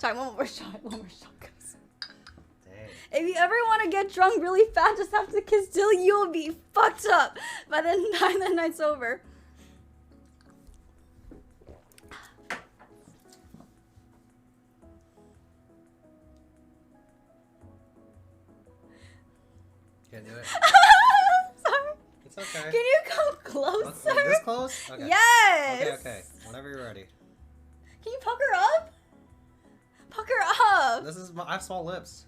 Sorry, one more shot. One more shot, guys. Dang. If you ever want to get drunk really fast, just have to kiss Dilly. You will be fucked up by the time the night's over. Can't do it. Sorry. It's okay. Can you come closer? This close? Okay. Yes. Okay. Whenever you're ready. Can you pucker up? Pucker up. This is I have small lips.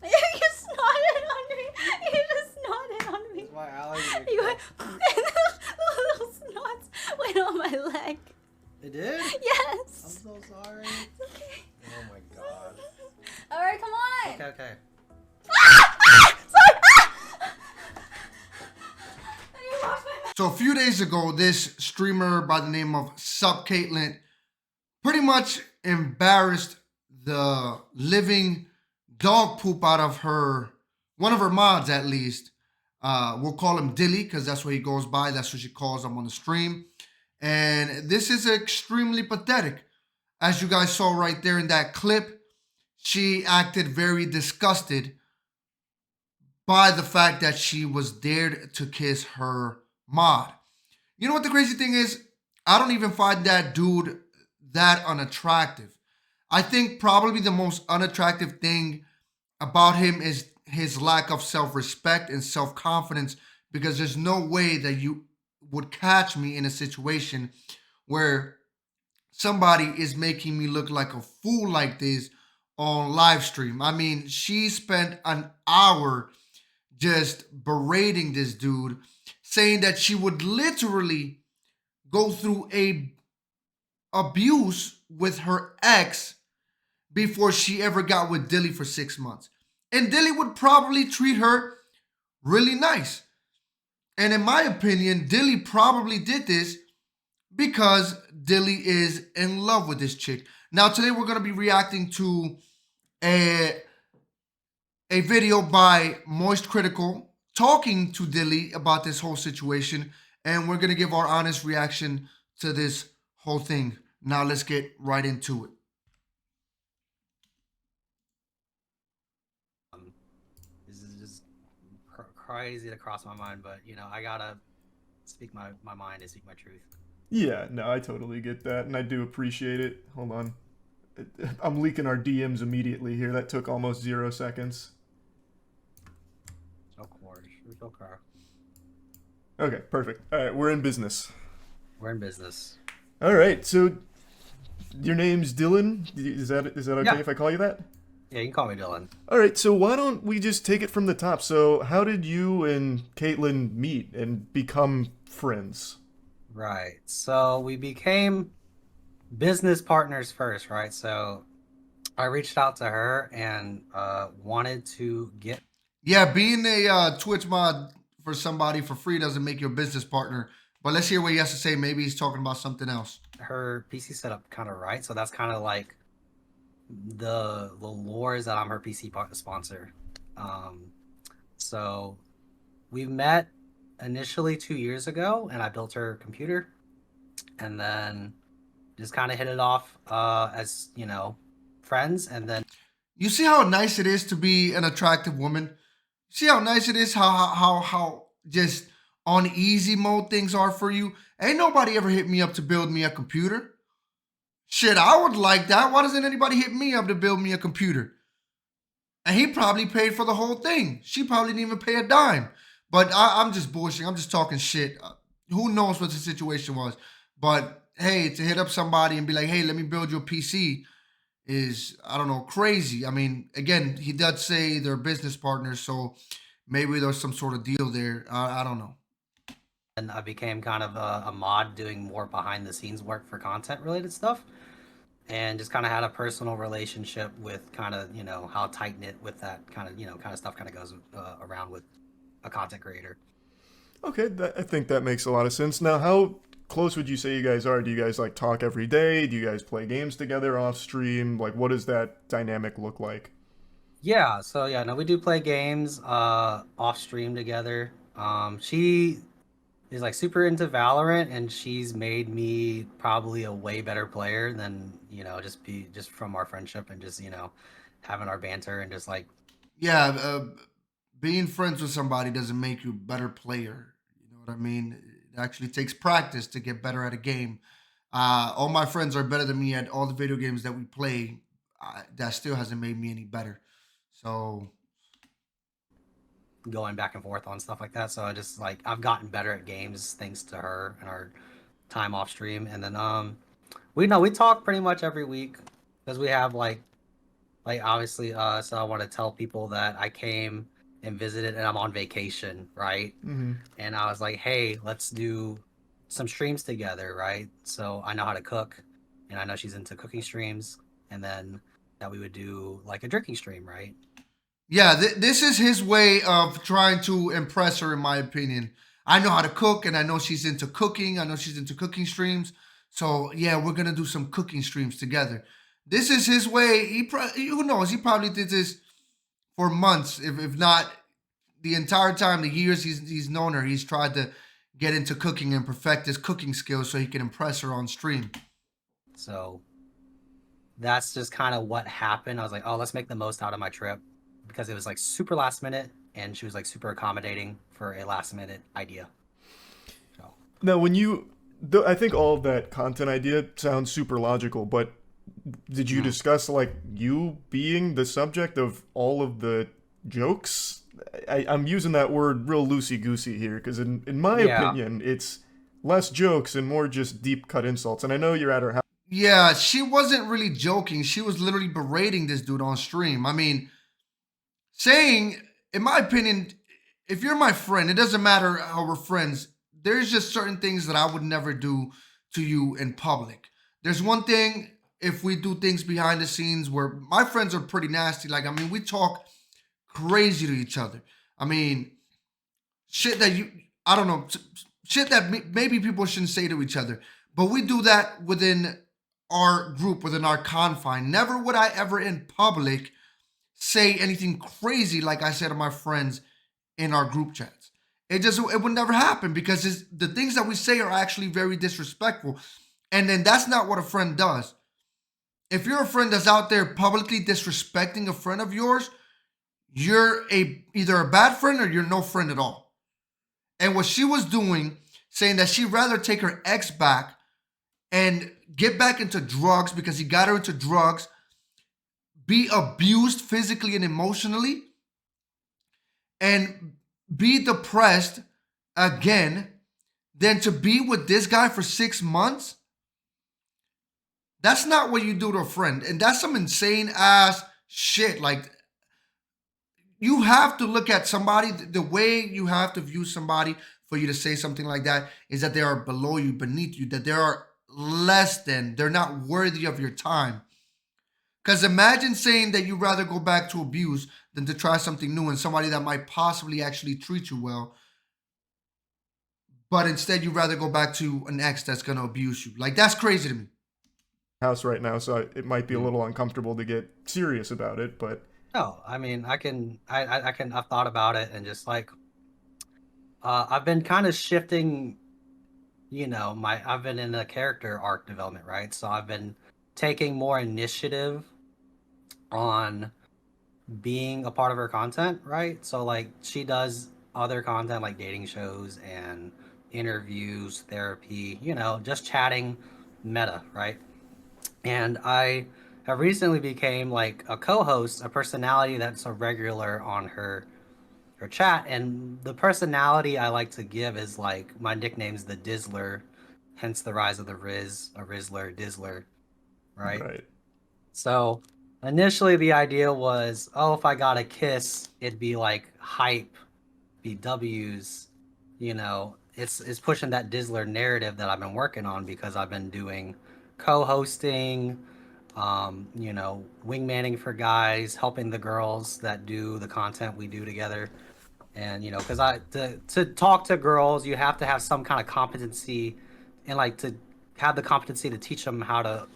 You snotted on me. You just snotted on me. This is my allergy. You went, the little snots went on my leg. It did? Yes. I'm so sorry. It's okay. Oh my god. All right, come on. Okay, okay. Sorry. So a few days ago, this streamer by the name of Sup Caitlyn pretty much embarrassed the living dog poop out of one of her mods at least. We'll call him Dilly because that's what he goes by. That's what she calls him on the stream. And this is extremely pathetic. As you guys saw right there in that clip, she acted very disgusted by the fact that she was dared to kiss her mod. You know what the crazy thing is? I don't even find that dude that unattractive. I think probably the most unattractive thing about him is his lack of self-respect and self-confidence, because there's no way that you would catch me in a situation where somebody is making me look like a fool like this on live stream. I mean, she spent an hour just berating this dude, saying that she would literally go through a abuse with her ex before she ever got with Dilly for 6 months. And Dilly would probably treat her really nice. And in my opinion, Dilly probably did this because Dilly is in love with this chick. Now, today we're going to be reacting to a video by Moist Critical talking to Dilly about this whole situation. And we're going to give our honest reaction to this whole thing. Now, let's get right into it. This is just crazy to cross my mind, but you know, I gotta speak my mind and speak my truth. Yeah, no, I totally get that, and I do appreciate it. Hold on. I'm leaking our DMs immediately here. That took almost 0 seconds. Of course. Okay. Okay, perfect. All right, we're in business. We're in business. All right, so your name's Dylan? Is that okay Yeah. if I call you that? Yeah, you can call me Dylan. All right, so why don't we just take it from the top? So how did you and Caitlyn meet and become friends? Right. So we became business partners first, right? So I reached out to her and wanted to get... Yeah, being a Twitch mod for somebody for free doesn't make you a business partner. But let's hear what he has to say. Maybe he's talking about something else. her PC setup kind of right. So that's kind of like the lore is that I'm her PC sponsor. So we met initially 2 years ago, and I built her computer, and then just kind of hit it off as, you know, friends. And then you see how nice it is to be an attractive woman. See how nice it is, how just on easy mode things are for you. Ain't nobody ever hit me up to build me a computer. Shit, I would like that. Why doesn't anybody hit me up to build me a computer? And he probably paid for the whole thing. She probably didn't even pay a dime. But I'm just bullshitting. I'm just talking shit. Who knows what the situation was? But hey, to hit up somebody and be like, hey, let me build you a PC is, I don't know, crazy. I mean, again, he does say they're business partners, so maybe there's some sort of deal there. I don't know. and I became kind of a mod doing more behind the scenes work for content related stuff. And just kind of had a personal relationship with kind of, you know, how tight knit with that kind of, you know, kind of stuff kind of goes around with a content creator. Okay, I think that makes a lot of sense. Now, how close would you say you guys are? Do you guys like talk every day? Do you guys play games together off stream? Like, what does that dynamic look like? Yeah, so yeah, no, we do play games off stream together. She is like super into Valorant, and she's made me probably a way better player than just from our friendship and just having our banter and just like Yeah, being friends with somebody doesn't make you a better player. You know what I mean? It actually takes practice to get better at a game. All my friends are better than me at all the video games that we play. That still hasn't made me any better. So going back and forth on stuff like that. So I just like I've gotten better at games thanks to her and our time off stream. And then we talk pretty much every week because we have like obviously so I want to tell people that I came and visited and I'm on vacation, right? Mm-hmm. And I was like, hey, let's do some streams together, right? So I know how to cook, and I know she's into cooking streams, and then that we would do like a drinking stream, right? yeah, this is his way of trying to impress her, in my opinion. I know how to cook, and I know she's into cooking. I know she's into cooking streams. So yeah, we're gonna do some cooking streams together. This is his way. Who knows? He probably did this for months, if not the entire time, the years he's known her. He's tried to get into cooking and perfect his cooking skills so he can impress her on stream. So that's just kind of what happened. I was like, oh, let's make the most out of my trip because it was like super last minute, and she was like super accommodating for a last minute idea. So Now, I think all of that content idea sounds super logical, but did you discuss like you being the subject of all of the jokes? I'm using that word real loosey goosey here because in my opinion, it's less jokes and more just deep cut insults. And I know you're at her house. Yeah, she wasn't really joking. She was literally berating this dude on stream. I mean, saying, in my opinion, if you're my friend, it doesn't matter how we're friends. There's just certain things that I would never do to you in public. There's one thing if we do things behind the scenes where my friends are pretty nasty. Like, I mean, we talk crazy to each other. I mean, shit that I don't know, shit that maybe people shouldn't say to each other. But we do that within our group, within our confine. Never would I ever in public say anything crazy like I said to my friends in our group chats. It would never happen because the things that we say are actually very disrespectful. And then that's not what a friend does. If you're a friend that's out there publicly disrespecting a friend of yours, you're either a bad friend or you're no friend at all. And what she was doing, saying that she'd rather take her ex back and get back into drugs because he got her into drugs, be abused physically and emotionally, and be depressed again, than to be with this guy for 6 months. That's not what you do to a friend. And that's some insane ass shit. Like, you have to look at somebody, the way you have to view somebody for you to say something like that is that they are below you, beneath you, that they are less than, they're not worthy of your time. Because imagine saying that you'd rather go back to abuse than to try something new and somebody that might possibly actually treat you well. But instead, you'd rather go back to an ex that's going to abuse you. Like, that's crazy to me. House right now, so it might be a little uncomfortable to get serious about it, but no, I mean I've thought about it and just like I've been kind of shifting, I've been in a character arc development, right? So I've been taking more initiative on being a part of her content, right? So like she does other content like dating shows and interviews, therapy, just chatting meta, right? And I have recently became like a co-host, a personality that's a regular on her chat. And the personality I like to give is like my nickname's the Dizzler, hence the rise of the Riz, a Rizzler, Dizzler, right? right. So initially the idea was, oh, if I got a kiss, it'd be like hype, be W's, it's pushing that Dizzler narrative that I've been working on because I've been doing co-hosting, wingmanning for guys, helping the girls that do the content we do together. And because to talk to girls, you have to have some kind of competency, and like to have the competency to teach them how to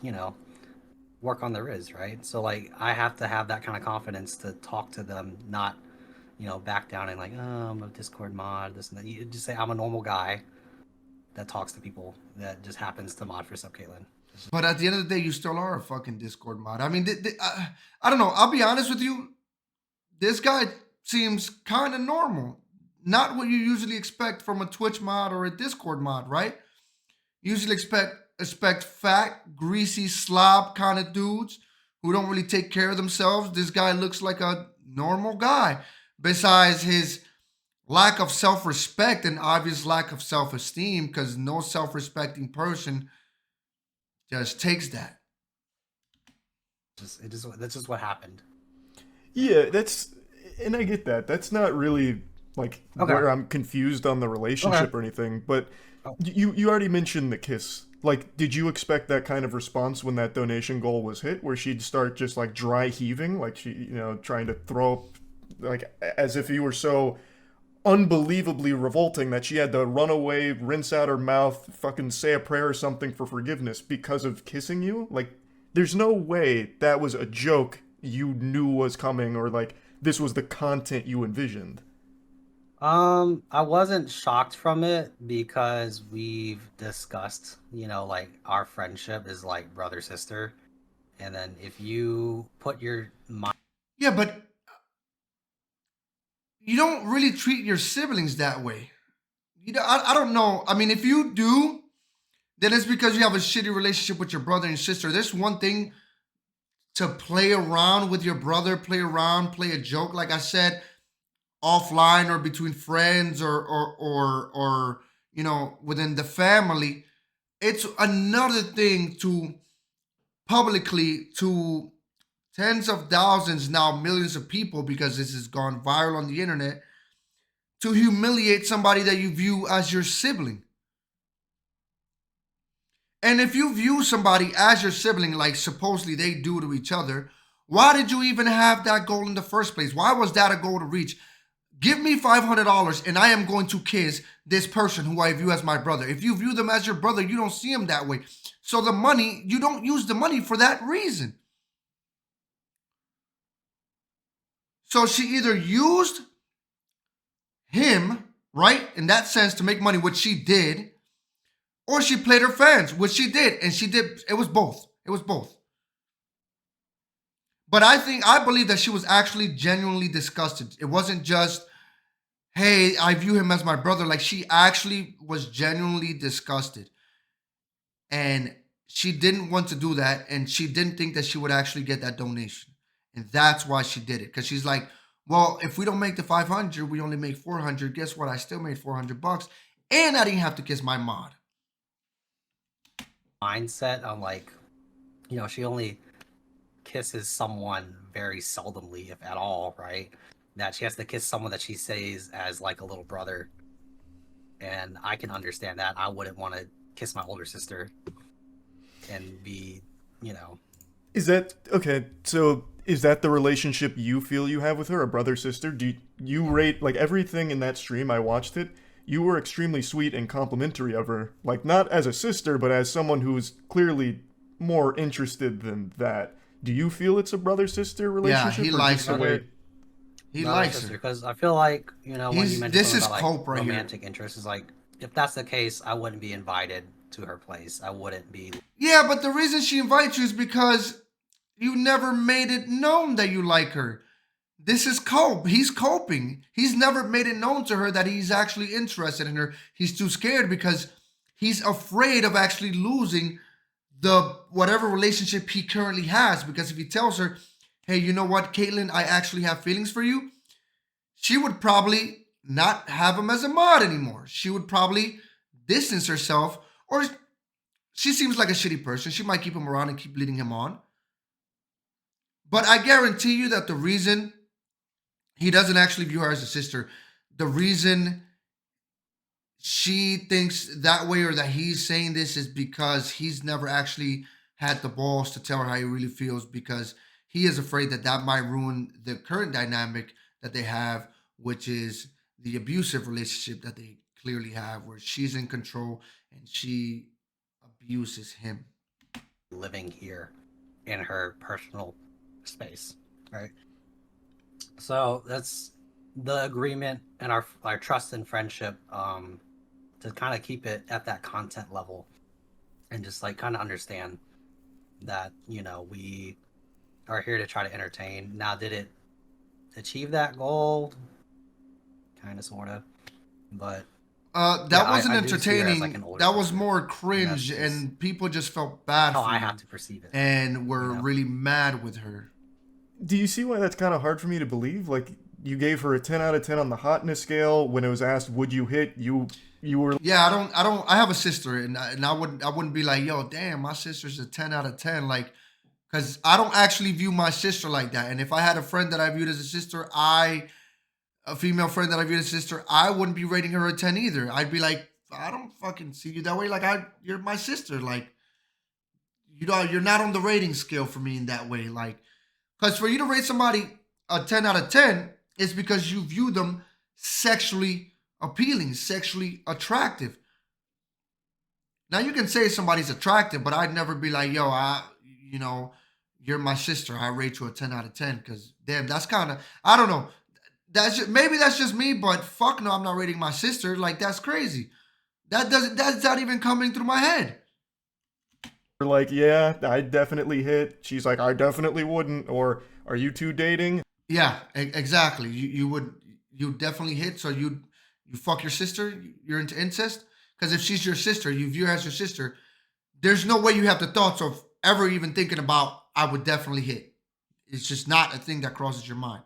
work on their Riz, right? So like I have to have that kind of confidence to talk to them, not back down and like, oh, I'm a Discord mod, this and that. You just say I'm a normal guy that talks to people that just happens to mod for Sub Caitlyn. But at the end of the day, you still are a fucking Discord mod. I mean, I don't know. I'll be honest with you. This guy seems kind of normal. Not what you usually expect from a Twitch mod or a Discord mod, right? Usually expect fat, greasy slob kind of dudes who don't really take care of themselves. This guy looks like a normal guy. Besides his lack of self-respect and obvious lack of self-esteem, because no self-respecting person just takes that. That's just what happened. Yeah, and I get that. That's not really like where I'm confused on the relationship or anything. But you already mentioned the kiss. Like, did you expect that kind of response when that donation goal was hit, where she'd start just like dry heaving, like she, trying to throw up, like as if you were so unbelievably revolting that she had to run away, rinse out her mouth, fucking say a prayer or something for forgiveness because of kissing you? Like, there's no way that was a joke you knew was coming, or like this was the content you envisioned. I wasn't shocked from it because we've discussed, like our friendship is like brother sister, and then if you put your mind, yeah, but you don't really treat your siblings that way. I don't know. I mean, if you do, then it's because you have a shitty relationship with your brother and sister. There's one thing to play around with your brother, play a joke, like I said, offline or between friends or within the family. It's another thing to publicly to tens of thousands, now millions of people, because this has gone viral on the internet, to humiliate somebody that you view as your sibling. And if you view somebody as your sibling, like supposedly they do to each other, why did you even have that goal in the first place? Why was that a goal to reach? Give me $500 and I am going to kiss this person who I view as my brother. If you view them as your brother, you don't see them that way. So the money, you don't use the money for that reason. So she either used him, right, in that sense to make money, which she did, or she played her fans, which she did. And she did, it was both. It was both. But I believe that she was actually genuinely disgusted. It wasn't just, hey, I view him as my brother. Like, she actually was genuinely disgusted. And she didn't want to do that. And she didn't think that she would actually get that donation. And that's why she did it. Because she's like, well, if we don't make the 500, we only make 400. Guess what? I still made $400. And I didn't have to kiss my mod. Mindset on like, she only kisses someone very seldomly, if at all, right? That she has to kiss someone that she sees as like a little brother, and I can understand that. I wouldn't want to kiss my older sister and be, Is that okay? So is that the relationship you feel you have with her, a brother sister? Do you rate like everything in that stream? I watched it. You were extremely sweet and complimentary of her, like not as a sister, but as someone who's clearly more interested than that. Do you feel it's a brother-sister relationship? Yeah, he likes her. He likes her because I feel like when you mentioned this is about, cope right romantic here. interest, is like, if that's the case, I wouldn't be invited to her place. I wouldn't be. Yeah, but the reason she invites you is because you never made it known that you like her. This is cope. He's coping. He's never made it known to her that he's actually interested in her. He's too scared because he's afraid of actually losing the whatever relationship he currently has. Because if he tells her, hey, you know what, Caitlyn, I actually have feelings for you, she would probably not have him as a mod anymore. She would probably distance herself, or she seems like a shitty person. She might keep him around and keep leading him on. But I guarantee you that the reason he doesn't actually view her as a sister, the reason she thinks that way, or that he's saying this, is because he's never actually had the balls to tell her how he really feels, because he is afraid that that might ruin the current dynamic that they have, which is the abusive relationship that they clearly have, where she's in control and she abuses him. Living here in her personal space, right? So that's the agreement and our trust and friendship to kind of keep it at that content level and just like kind of understand that, you know, we are here to try to entertain. Now, did it achieve that goal? Kind of, sort of. But That yeah, wasn't I do see her as like entertaining. an older That was sister. more And cringe, that's just and people just felt bad how for I you have to perceive it. and were You know? really mad with her. Do you see why that's kind of hard for me to believe? Like, you gave her a 10 out of 10 on the hotness scale. When it was asked, would you hit, you were... Yeah, I have a sister, and I wouldn't be like, yo, damn, my sister's a 10 out of 10, like, because I don't actually view my sister like that. And if I had a friend that I viewed as a sister, a female friend that I viewed as a sister, I wouldn't be rating her a 10 either. I'd be like, I don't fucking see you that way. Like, you're my sister. Like, you know, you're not on the rating scale for me in that way. Like, because for you to rate somebody a 10 out of 10, it's because you view them sexually appealing, sexually attractive. Now, you can say somebody's attractive, but I'd never be like, yo, you know, you're my sister. I rate you a 10 out of 10 because, damn, that's kind of, I don't know. Maybe that's just me, but fuck no, I'm not rating my sister. Like, that's crazy. That's not even coming through my head. like, yeah, I definitely hit. She's like, I definitely wouldn't. Or, are you two dating? Yeah, exactly. You definitely hit. So you fuck your sister. You're into incest because if she's your sister, you view her as your sister. There's no way you have the thoughts of ever even thinking about I would definitely hit. It's just not a thing that crosses your mind.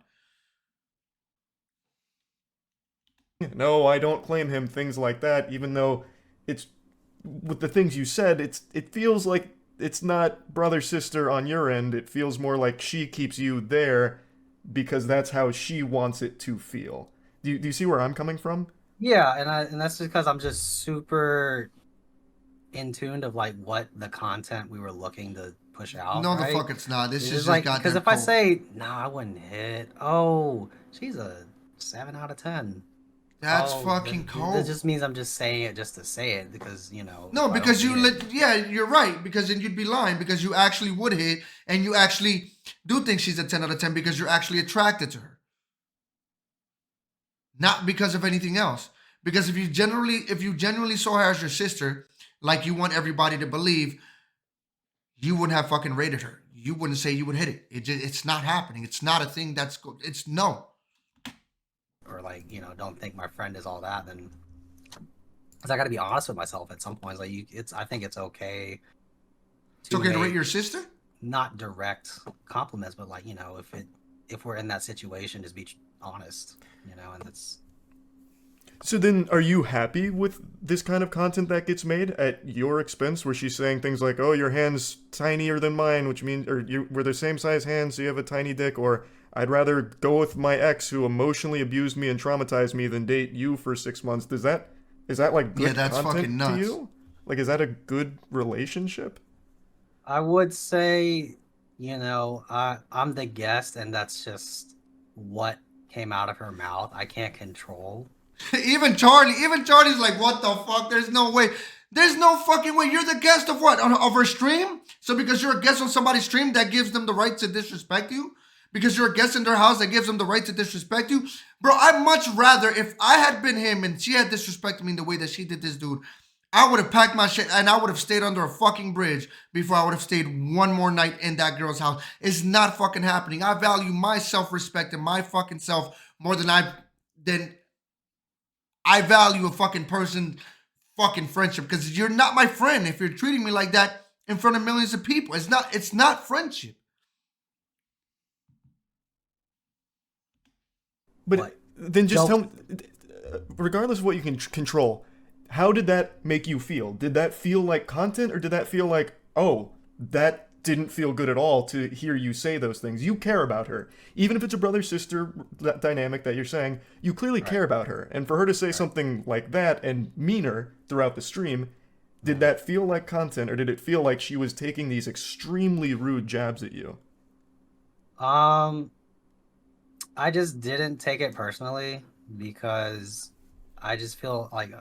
No, I don't claim him, things like that, even though it's with the things you said, it feels like it's not brother sister on your end. It feels more like she keeps you there because that's how she wants it to feel. Do you see where I'm coming from? Yeah, and that's just because I'm just super in tune of like what the content we were looking to push out, No, the right? fuck it's not. This It's is just just like because goddamn if I cold. say no, I wouldn't hit. Oh, she's a 7 out of 10. That's Oh, fucking that cold. just means I'm just saying it just to say it because, you know, No, if I because don't you mean it. yeah, you're right. Because then you'd be lying because you actually would hit and you actually do think she's a 10 out of 10 because you're actually attracted to her. Not because of anything else. Because if you genuinely saw her as your sister, like you want everybody to believe, you wouldn't have fucking rated her. You wouldn't say you would hit it. It's not happening. It's not a thing it's no. Or like, you know, don't think my friend is all that, then because I got to be honest with myself at some points. Like, I think it's okay It's okay to rate make your sister? not direct compliments, but like, you know, if we're in that situation, just be honest, you know, and that's. So then, are you happy with this kind of content that gets made at your expense, where she's saying things like, "Oh, your hand's tinier than mine," which means, or we're the same size hands, so you have a tiny dick, or I'd rather go with my ex who emotionally abused me and traumatized me than date you for 6 months. Is that like good that's fucking content to nuts. you? Like, is that a good relationship? I would say, you know, I'm the guest, and that's just what came out of her mouth. I can't control. Even Charlie's like, what the fuck? There's no way. There's no fucking way. You're the guest of what? Of her stream? So because you're a guest on somebody's stream, that gives them the right to disrespect you? Because you're a guest in their house, that gives them the right to disrespect you? Bro, I'd much rather, if I had been him and she had disrespected me in the way that she did this dude, I would have packed my shit and I would have stayed under a fucking bridge before I would have stayed one more night in that girl's house. It's not fucking happening. I value my self-respect and my fucking self more than I value a fucking person fucking friendship, because you're not my friend if you're treating me like that in front of millions of people. It's not friendship. But then just tell me, regardless of what you can control, how did that make you feel? Did that feel like content, or did that feel like, oh, that didn't feel good at all to hear you say those things? You care about her. Even if it's a brother-sister dynamic that you're saying, you clearly care about her. And for her to say something like that and meaner throughout the stream, did that feel like content, or did it feel like she was taking these extremely rude jabs at you? I just didn't take it personally because I just feel like,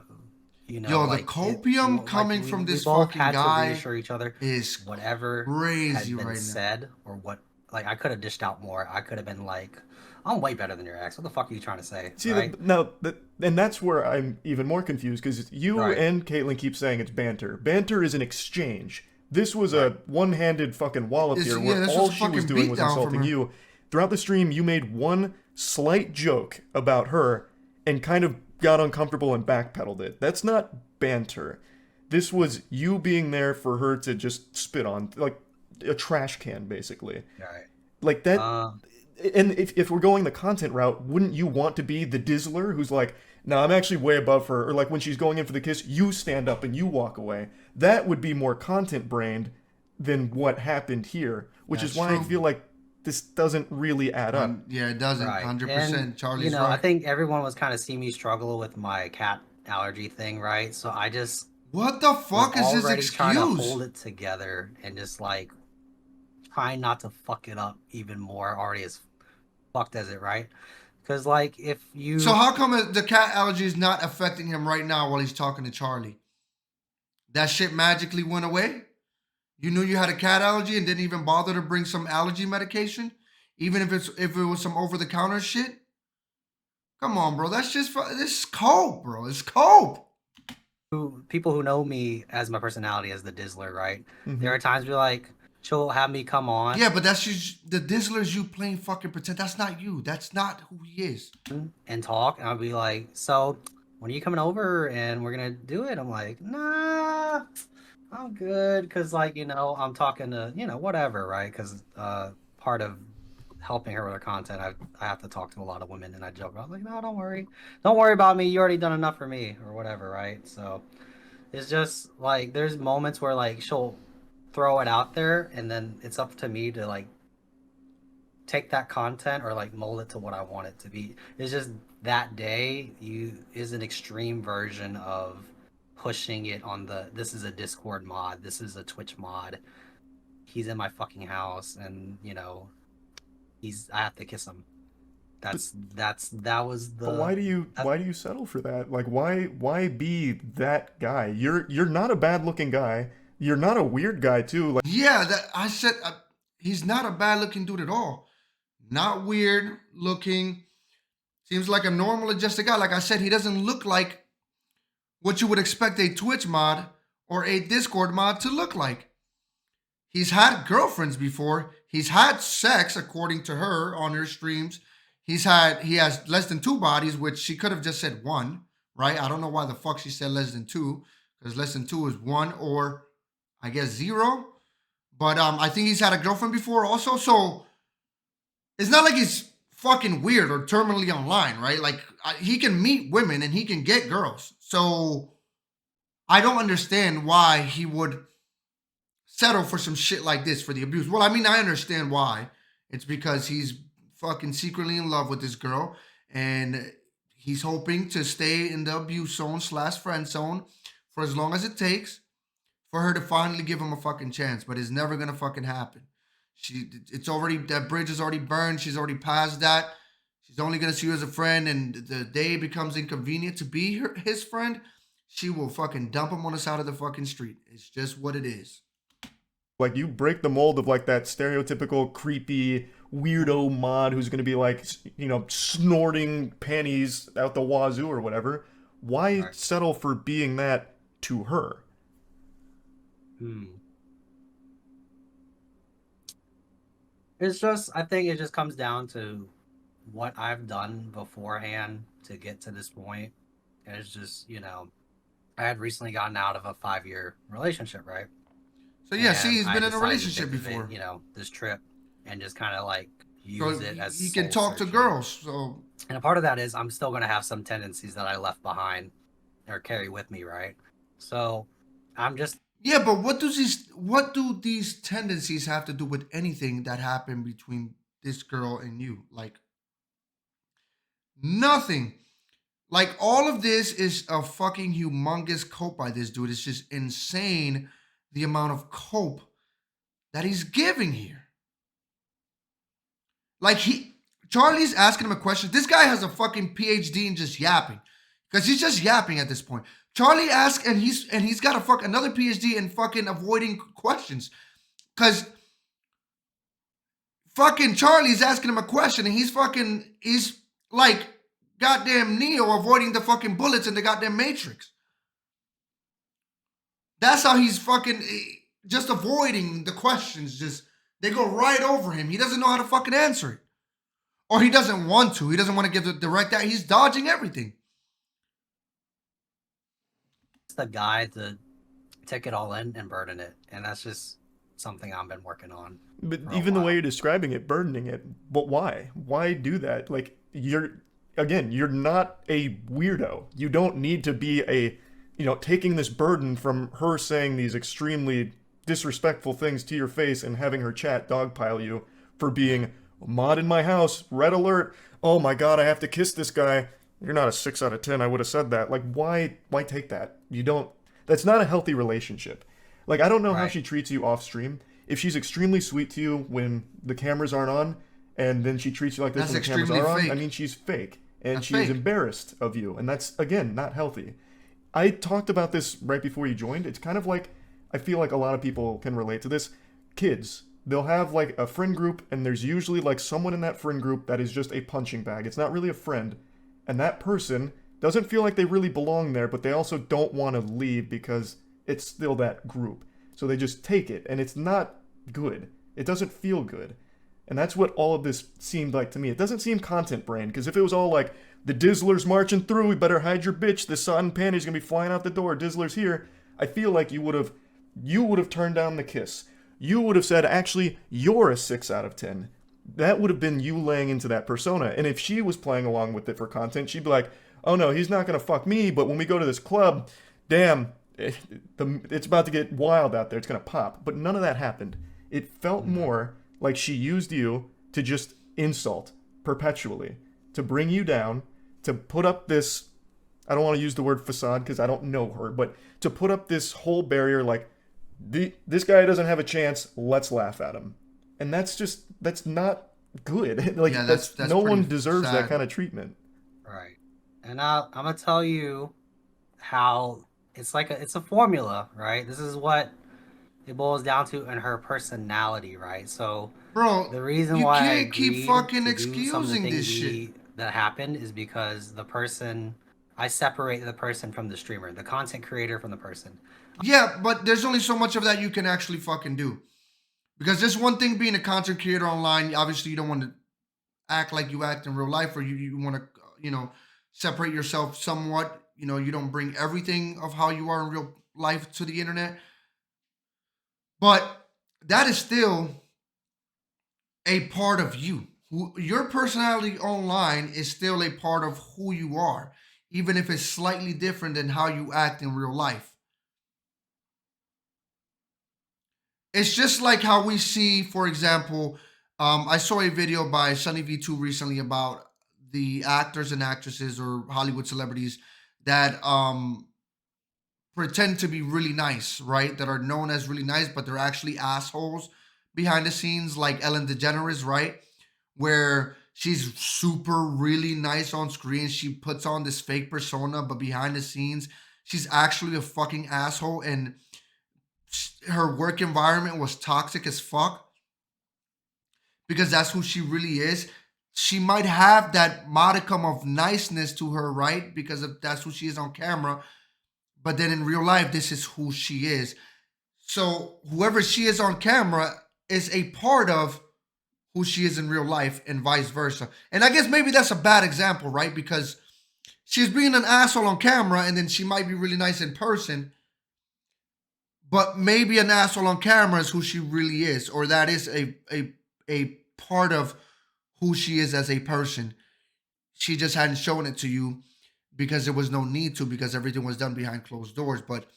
you know, Yo, the like copium coming from this fucking had guy to reassure each other is whatever crazy had been right now. said, or what, like, I could have dished out more. I could have been like, I'm way better than your ex. What the fuck are you trying to say? See, right? and that's where I'm even more confused, because you Right. and Caitlin keep saying it's banter. Banter is an exchange. This was Right. a one-handed fucking wallop here, where this all was a she was fucking doing was beatdown from insulting her. you. Throughout the stream, you made one slight joke about her and kind of got uncomfortable and backpedaled it. That's not banter. This was you being there for her to just spit on, like a trash can, basically. Right. Like that. Uh, And if we're going the content route, wouldn't you want to be the Dizzler who's like, no, I'm actually way above her, or like when she's going in for the kiss, you stand up and you walk away? That would be more content brained than what happened here, which That's is why true. I feel like this doesn't really add up. Yeah, it doesn't. right. 100%. And, Charlie's I right. think everyone was kind of seeing me struggle with my cat allergy thing, right? So I just What the was fuck is his already trying to excuse? hold it together and just like trying not to fuck it up even more. Already as fucked as it, right? Because like if you So how come the cat allergy is not affecting him right now while he's talking to Charlie? That shit magically went away? You knew you had a cat allergy and didn't even bother to bring some allergy medication? Even if it was some over-the-counter shit? Come on, bro. That's just this is cope, bro. It's cope. people who know me as my personality as the Dizzler, right? Mhm. There are times where like she'll have me come on Yeah, but that's just the Dizzler's you playing fucking pretend. That's not you. That's not who he is. and talk, and I'll be like, "So, when are you coming over and we're gonna do it?" I'm like, "Nah, I'm good," because like I'm talking to whatever, right? Because part of helping her with her content, I have to talk to a lot of women, and I joke about like, "No, don't worry about me. You already done enough for me," or whatever, right? So it's just like there's moments where like she'll throw it out there, and then it's up to me to like take that content or like mold it to what I want it to be. It's just that day is an extreme version of pushing it on this is a Discord mod, this is a Twitch mod. He's in my fucking house, and I have to kiss him. That was the. But why do you settle for that? Like, why be that guy? You're not a bad looking guy. You're not a weird guy too. Like, Yeah, that I said he's not a bad looking dude at all. Not weird looking. Seems like a normal adjusted guy. Like I said, he doesn't look like what you would expect a Twitch mod or a Discord mod to look like. He's had girlfriends before. He's had sex, according to her, on her streams. He has less than 2 bodies, which she could have just said 1, right? I don't know why the fuck she said less than 2, because less than 2 is 1 or I guess 0. But I think he's had a girlfriend before also, so it's not like he's fucking weird or terminally online, right? Like he can meet women and he can get girls. So I don't understand why he would settle for some shit like this for the abuse. Well, I mean, I understand why. It's because he's fucking secretly in love with this girl and he's hoping to stay in the abuse zone / friend zone for as long as it takes for her to finally give him a fucking chance. But it's never gonna fucking happen. That bridge is already burned. She's already past that. She's only gonna see you as a friend, and the day it becomes inconvenient to be his friend, she will fucking dump him on the side of the fucking street. It's just what it is. like you break the mold of like that stereotypical creepy weirdo mod who's gonna be like snorting panties out the wazoo or whatever. Why Right. settle for being that to her? It's just, I think it just comes down to what I've done beforehand to get to this point. And it's just, I had recently gotten out of a 5-year relationship, right? So yeah, And see, he's I been in a decided to relationship take before. this trip and just kind of like So use it as he can soul talk to searching. girls. So And a part of that is I'm still going to have some tendencies that I left behind or carry with me, right? So I'm just yeah, but what do these tendencies have to do with anything that happened between this girl and you? Like nothing. Like all of this is a fucking humongous cope by this dude. It's just insane the amount of cope that he's giving here. Like Charlie's asking him a question. This guy has a fucking PhD in just yapping. Because he's just yapping at this point. Charlie asks, and he's got another PhD in fucking avoiding questions. Because fucking Charlie's asking him a question and he's like goddamn Neo avoiding the fucking bullets in the goddamn Matrix. That's how he's fucking just avoiding the questions. Just they go right over him. He doesn't know how to fucking answer it. Or he doesn't want to. He doesn't want to give the direct out. He's dodging everything. It's the guy to take it all in and burden it. And that's just something I've been working on. But even the way you're describing it, burdening it, but why? Why do that? Like, you're not a weirdo. You don't need to be taking this burden from her saying these extremely disrespectful things to your face and having her chat dogpile you for being a mod in my house, red alert, oh my god, I have to kiss this guy. You're not a 6 out of 10, I would have said that. Like, why take that? That's not a healthy relationship. Like, I don't know how she treats you off stream. If she's extremely sweet to you when the cameras aren't on, and then she treats you like this when the cameras are on, I mean, she's fake. And she's embarrassed of you. And that's, again, not healthy. I talked about this right before you joined. It's kind of like, I feel like a lot of people can relate to this. Kids, they'll have like a friend group, and there's usually like someone in that friend group that is just a punching bag. It's not really a friend. And that person doesn't feel like they really belong there, but they also don't want to leave because it's still that group. So they just take it, and it's not good. It doesn't feel good. And that's what all of this seemed like to me. It doesn't seem content brain, because if it was all like, the Dizzler's marching through, we better hide your bitch, the satin panty's gonna be flying out the door, Dizzler's here, I feel like you would have turned down the kiss. You would have said, actually, you're a 6 out of 10. That would have been you laying into that persona. And if she was playing along with it for content, she'd be like, oh no, he's not gonna fuck me, but when we go to this club, damn, it's about to get wild out there, it's gonna pop. But none of that happened. It felt more like she used you to just insult perpetually, to bring you down, to put up this, I don't want to use the word facade because I don't know her, but to put up this whole barrier like, this guy doesn't have a chance, let's laugh at him. And that's not good. Like, that's no one deserves that kind of treatment. Right. And I'm going to tell you how it's a formula, right? This is what it boils down to in her personality, right? So, bro, the reason why I keep fucking excusing this shit that happened is because I separate the person from the streamer, the content creator from the person. Yeah, but there's only so much of that you can actually fucking do. Because there's one thing being a content creator online, obviously you don't want to act like you act in real life, or you want to, separate yourself somewhat. You don't bring everything of how you are in real life to the internet. But that is still a part of you. Your personality online is still a part of who you are, even if it's slightly different than how you act in real life. It's just like how we see, for example, I saw a video by Sunny V2 recently about the actors and actresses or Hollywood celebrities that pretend to be really nice, right? That are known as really nice, but they're actually assholes behind the scenes, like Ellen DeGeneres, right? Where she's super really nice on screen. She puts on this fake persona, but behind the scenes, she's actually a fucking asshole, and her work environment was toxic as fuck because that's who she really is. She might have that modicum of niceness to her, right? Because that's who she is on camera. But then in real life, this is who she is. So whoever she is on camera is a part of who she is in real life, and vice versa. And I guess maybe that's a bad example, right? Because she's being an asshole on camera, and then she might be really nice in person. But maybe an asshole on camera is who she really is, or that is a part of who she is as a person. She just hadn't shown it to you because there was no need to, because everything was done behind closed doors. But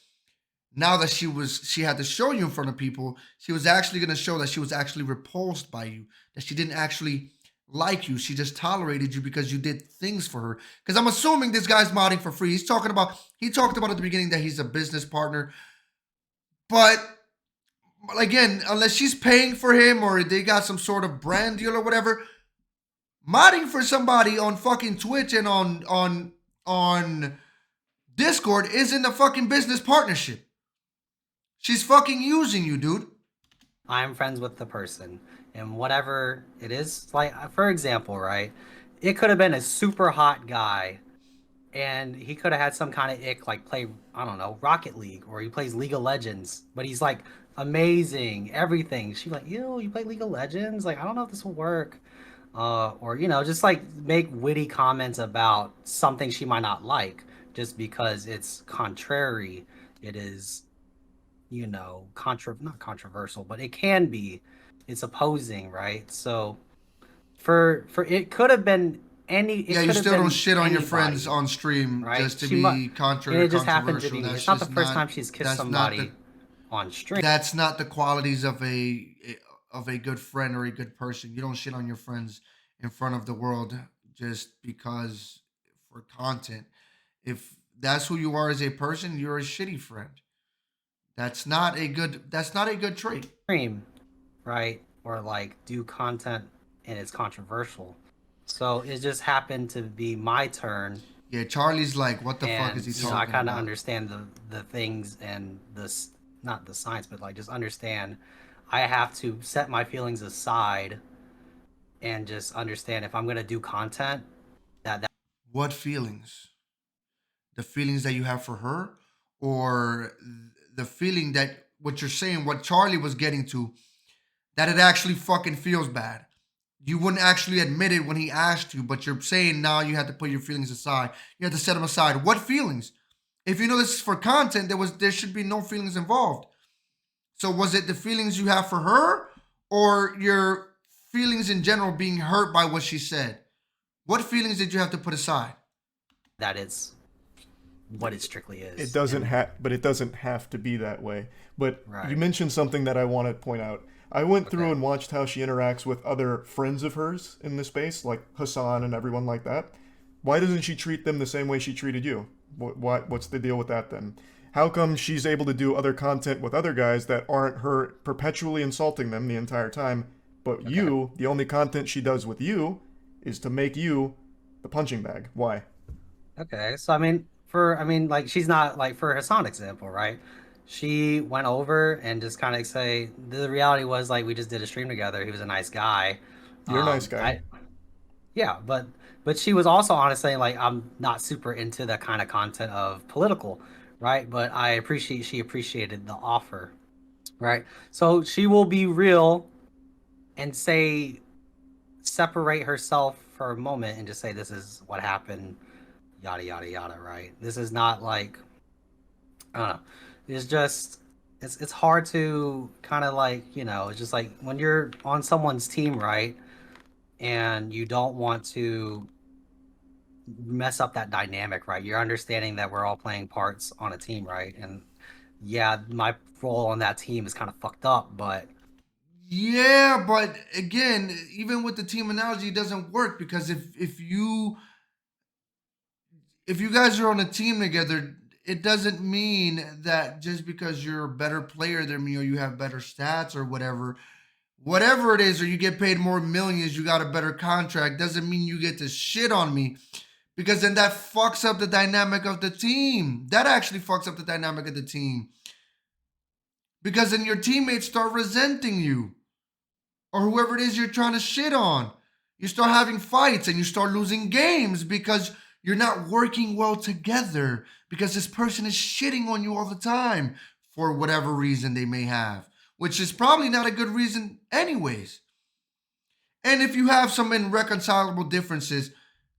now that she had to show you in front of people, she was actually going to show that she was actually repulsed by you, that she didn't actually like you. She just tolerated you because you did things for her. Because I'm assuming this guy's modding for free. He talked about at the beginning that he's a business partner. But again, unless she's paying for him or they got some sort of brand deal or whatever, modding for somebody on fucking Twitch and on Discord isn't a fucking business partnership. She's fucking using you, dude. I'm friends with the person, and whatever it is, like for example, right? It could have been a super hot guy, and he could have had some kind of ick, like play, I don't know, Rocket League, or he plays League of Legends, but he's like amazing, everything. She's like, ew, you play League of Legends? Like, I don't know if this will work. Or just like make witty comments about something she might not like, just because it's contrary. It is, not controversial, but it can be. It's opposing, right? So for it could have been any. It Yeah, you could have still don't been shit on your friends anybody, on stream right? just to be And contrary or it just happened to controversial. be. That's It's not the just first not. time she's kissed That's not the. somebody on stream. That's not the qualities of a good friend or a good person. You don't shit on your friends in front of the world just because for content. If that's who you are as a person, you're a shitty friend. That's not a good trait. Stream, right? Or like do content and it's controversial. So it just happened to be my turn, Yeah, Charlie's like, what the fuck is and he I talking kind of about? understand the things and this, not the science, but like just understand. I have to set my feelings aside and just understand if I'm gonna do content that What feelings? The feelings that you have for her, or the feeling that what you're saying, what Charlie was getting to, that it actually fucking feels bad. You wouldn't actually admit it when he asked you, but you're saying now you have to put your feelings aside. You have to set them aside. What feelings? If you know this is for content, there should be no feelings involved. So was it the feelings you have for her, or your feelings in general being hurt by what she said? What feelings did you have to put aside? that it's what it strictly It is. doesn't And but it doesn't have to be that way. But you right, mentioned something that I want to point out. I went through okay, and watched how she interacts with other friends of hers in the space, like Hassan and everyone like that. Why doesn't she treat them the same way she treated you? What's the deal with that then? How come she's able to do other content with other guys that aren't her perpetually insulting them the entire time, but okay, you, the only content she does with you is to make you the punching bag? Why? okay. So like she's not like for Hassan example, right? She went over and just kind of say the reality was like we just did a stream together. He was a nice guy. You're a nice guy. I Yeah, but she was also honest saying like I'm not super into that kind of content of political, right? But she appreciated the offer, right? So she will be real and say separate herself for a moment and just say this is what happened, yada yada yada, right? This is not like I don't know. It's just it's hard to kind of like, it's just like when you're on someone's team, right? And you don't want to mess up that dynamic, right? You're understanding that we're all playing parts on a team, right? And yeah, my role on that team is kind of fucked up, but Yeah, but again, even with the team analogy, it doesn't work because if you guys are on a team together, it doesn't mean that just because you're a better player than me or you have better stats or whatever it is, or you get paid more millions, you got a better contract, doesn't mean you get to shit on me because then that fucks up the dynamic of the team. That actually fucks up the dynamic of the team because then your teammates start resenting you or whoever it is you're trying to shit on. You start having fights and you start losing games because you're not working well together because this person is shitting on you all the time for whatever reason they may have, which is probably not a good reason, anyways. And if you have some irreconcilable differences,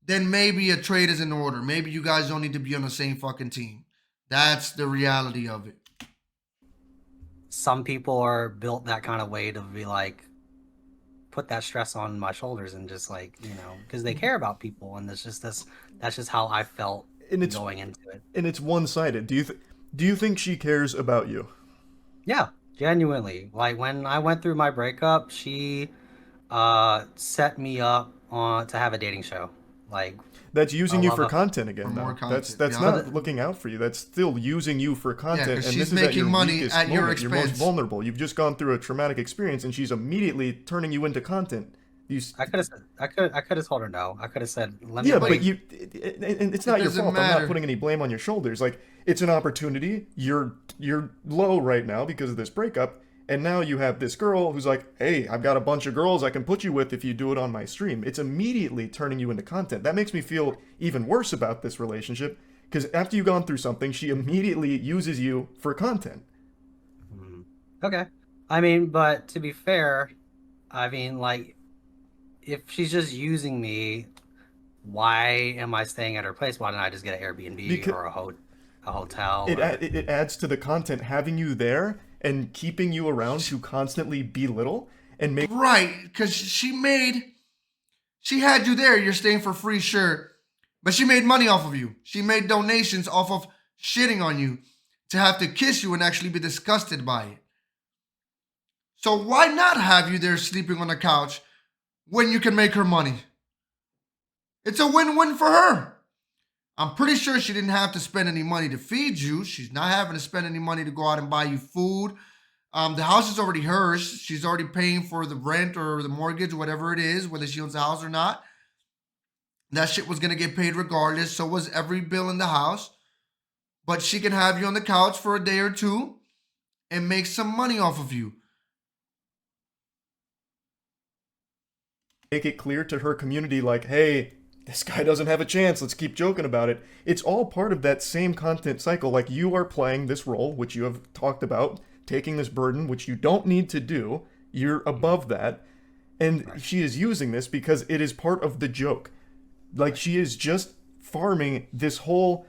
then maybe a trade is in order. Maybe you guys don't need to be on the same fucking team. That's the reality of it. some people are built that kind of way to be like put that stress on my shoulders and just like, because they care about people, and that's just how I felt And it's going into it. and it's one-sided. Do you think she cares about you? Yeah, genuinely. Like when I went through my breakup, she set me up on to have a dating show. Like That's a using you love for of content For again, more though. That's content. that's Yeah. not looking out for you. That's still using you for Yeah, content, because and she's this is at your making money weakest at your moment, your most expense. vulnerable. You've just gone through a traumatic experience, and she's immediately turning you into content. You, s- I could have said I could have told her no. I could have said let me yeah, wait. but and it's It not your doesn't fault. I'm not matter. putting any blame on your shoulders. Like it's an opportunity. You're low right now because of this breakup, And now you have this girl who's like, hey, I've got a bunch of girls I can put you with if you do it on my stream. It's immediately turning you into content. That makes me feel even worse about this relationship, because after you've gone through something, she immediately uses you for content. Okay. I mean, but to be fair, I mean, like, if she's just using me, why am I staying at her place? Why didn't I just get an Airbnb or a hotel? It adds to the content, having you there and keeping you around to constantly belittle and make... Right, because she had you there, you're staying for free, sure. But she made money off of you. She made donations off of shitting on you to have to kiss you and actually be disgusted by it. So why not have you there sleeping on the couch when you can make her money? It's a win-win for her. I'm pretty sure she didn't have to spend any money to feed you. She's not having to spend any money to go out and buy you food. The house is already hers. She's already paying for the rent or the mortgage, whatever it is, whether she owns the house or not. That shit was going to get paid regardless. So was every bill in the house. But she can have you on the couch for a day or two and make some money off of you. Make it clear to her community, like, hey, this guy doesn't have a chance, let's keep joking about it. It's all part of that same content cycle. Like, you are playing this role, which you have talked about, taking this burden, which you don't need to do. You're above that. And she is using this because it is part of the joke. Like, she is just farming this whole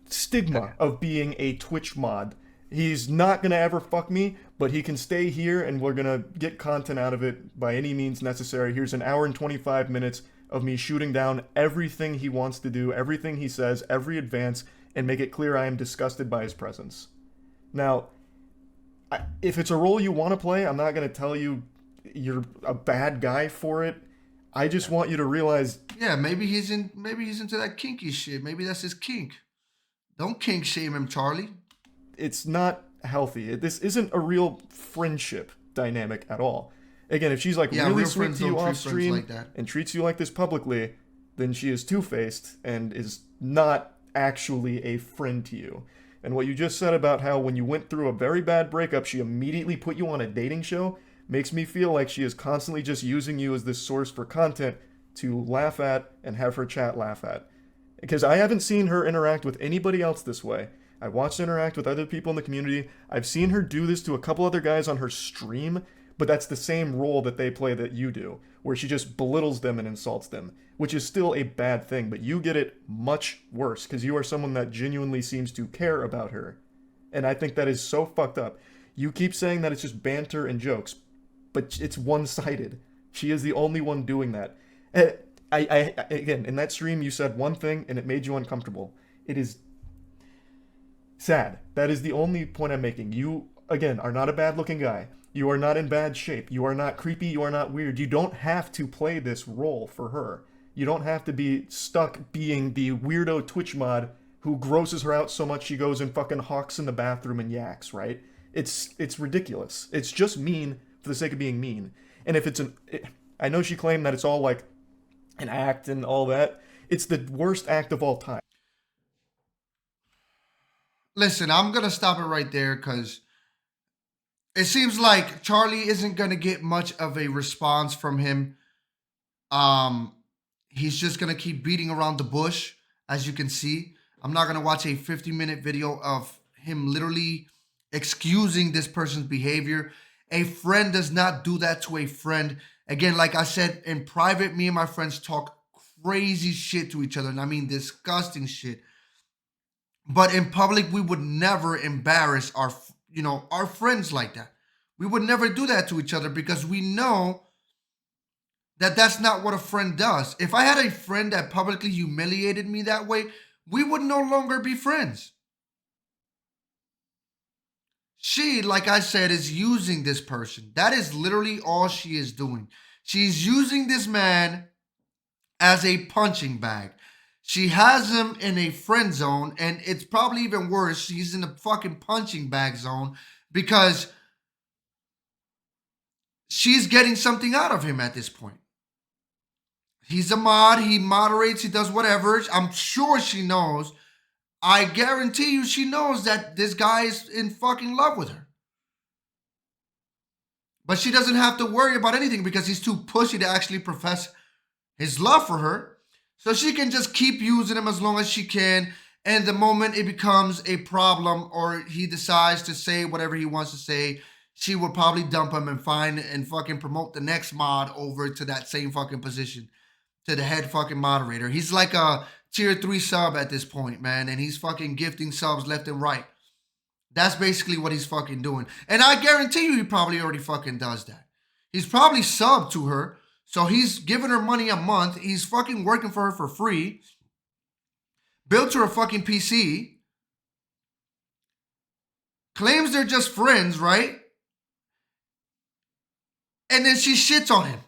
stigma of being a Twitch mod. He's not gonna ever fuck me, but he can stay here and we're gonna get content out of it by any means necessary. Here's an hour and 25 minutes of me shooting down everything he wants to do, everything he says, every advance, and make it clear I am disgusted by his presence. Now, if it's a role you want to play, I'm not gonna tell you you're a bad guy for it. I just want you to realize... Yeah, maybe he's into that kinky shit. Maybe that's his kink. Don't kink shame him, Charlie. It's not healthy. This isn't a real friendship dynamic at all. Again, if she's like really sweet to you off stream like and treats you like this publicly, then she is two-faced and is not actually a friend to you. And what you just said about how when you went through a very bad breakup, she immediately put you on a dating show makes me feel like she is constantly just using you as this source for content to laugh at and have her chat laugh at. Because I haven't seen her interact with anybody else this way. I watched her interact with other people in the community. I've seen her do this to a couple other guys on her stream, but that's the same role that they play that you do, where she just belittles them and insults them, which is still a bad thing, but you get it much worse because you are someone that genuinely seems to care about her. And I think that is so fucked up. You keep saying that it's just banter and jokes, but it's one-sided. She is the only one doing that. Again, in that stream, you said one thing and it made you uncomfortable. It is sad. That is the only point I'm making. You, again, are not a bad-looking guy. You are not in bad shape. You are not creepy. You are not weird. You don't have to play this role for her. You don't have to be stuck being the weirdo Twitch mod who grosses her out so much she goes and fucking hawks in the bathroom and yaks, right? It's ridiculous. It's just mean for the sake of being mean. And if I know she claimed that it's all like an act and all that. It's the worst act of all time. Listen, I'm going to stop it right there because it seems like Charlie isn't going to get much of a response from him. He's just going to keep beating around the bush, as you can see. I'm not going to watch a 50-minute video of him literally excusing this person's behavior. A friend does not do that to a friend. Again, like I said, in private, me and my friends talk crazy shit to each other. And I mean disgusting shit. But in public, we would never embarrass our friends like that. We would never do that to each other because we know that that's not what a friend does. If I had a friend that publicly humiliated me that way, we would no longer be friends. She, like I said, is using this person. That is literally all she is doing. She's using this man as a punching bag. She has him in a friend zone, and it's probably even worse. She's in the fucking punching bag zone because she's getting something out of him at this point. He's a mod. He moderates. He does whatever. I'm sure she knows. I guarantee you she knows that this guy is in fucking love with her. But she doesn't have to worry about anything because he's too pushy to actually profess his love for her. So she can just keep using him as long as she can. And the moment it becomes a problem or he decides to say whatever he wants to say, she will probably dump him and find and fucking promote the next mod over to that same fucking position, to the head fucking moderator. He's like a tier 3 sub at this point, man. And he's fucking gifting subs left and right. That's basically what he's fucking doing. And I guarantee you he probably already fucking does that. He's probably subbed to her. So he's giving her money a month. He's fucking working for her for free. Built her a fucking PC. Claims they're just friends, right? And then she shits on him.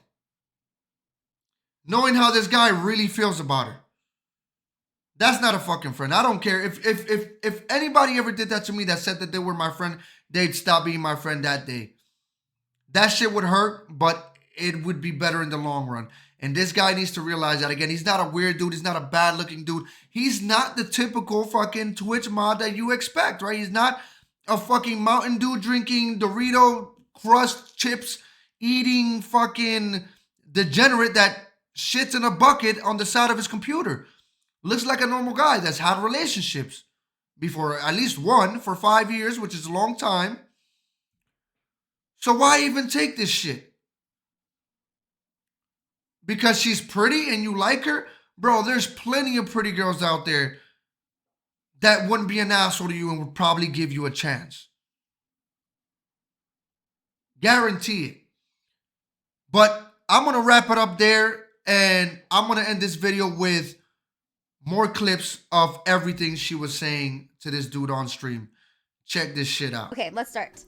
Knowing how this guy really feels about her. That's not a fucking friend. I don't care. If anybody ever did that to me that said that they were my friend, they'd stop being my friend that day. That shit would hurt, but it would be better in the long run. And this guy needs to realize that. Again, he's not a weird dude. He's not a bad looking dude. He's not the typical fucking Twitch mod that you expect, right? He's not a fucking Mountain Dew drinking, Dorito crust chips eating fucking degenerate that shits in a bucket on the side of his computer. Looks like a normal guy that's had relationships before, at least one for 5 years, which is a long time. So why even take this shit? Because she's pretty and you like her? Bro, there's plenty of pretty girls out there that wouldn't be an asshole to you and would probably give you a chance. Guarantee it. But I'm going to wrap it up there, and I'm going to end this video with more clips of everything she was saying to this dude on stream. Check this shit out. Okay, let's start.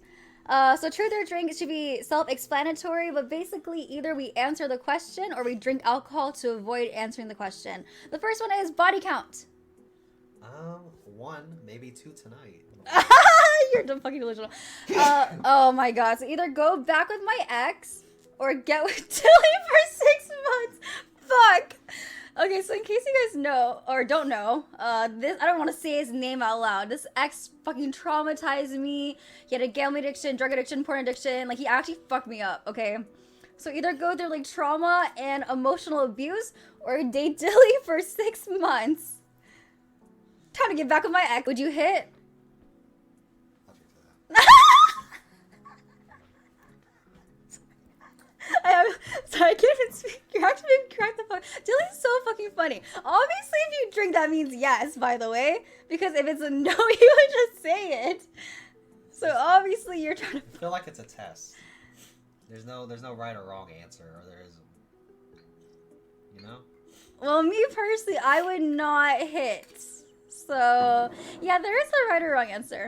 So truth or drink should be self-explanatory, but basically either we answer the question or we drink alcohol to avoid answering the question. The first one is body count. 1, maybe 2 tonight. You're dumb fucking delusional. Oh my god. So either go back with my ex or get with Tilly for 6 months. Fuck. Okay, so in case you guys know or don't know, this I don't want to say his name out loud. This ex fucking traumatized me. He had a gambling addiction, drug addiction, porn addiction. Like, he actually fucked me up, okay? So either go through like trauma and emotional abuse or date Dilly for 6 months. Time to get back with my ex. Would you hit? Sorry, I can't even speak. You're actually being cracked the fuck. Dilly's so fucking funny. Obviously, if you drink, that means yes, by the way. Because if it's a no, you would just say it. So obviously, you're trying to. I feel like it's a test. There's no right or wrong answer, or there isn't. You know? Well, me personally, I would not hit. So, yeah, there is a right or wrong answer.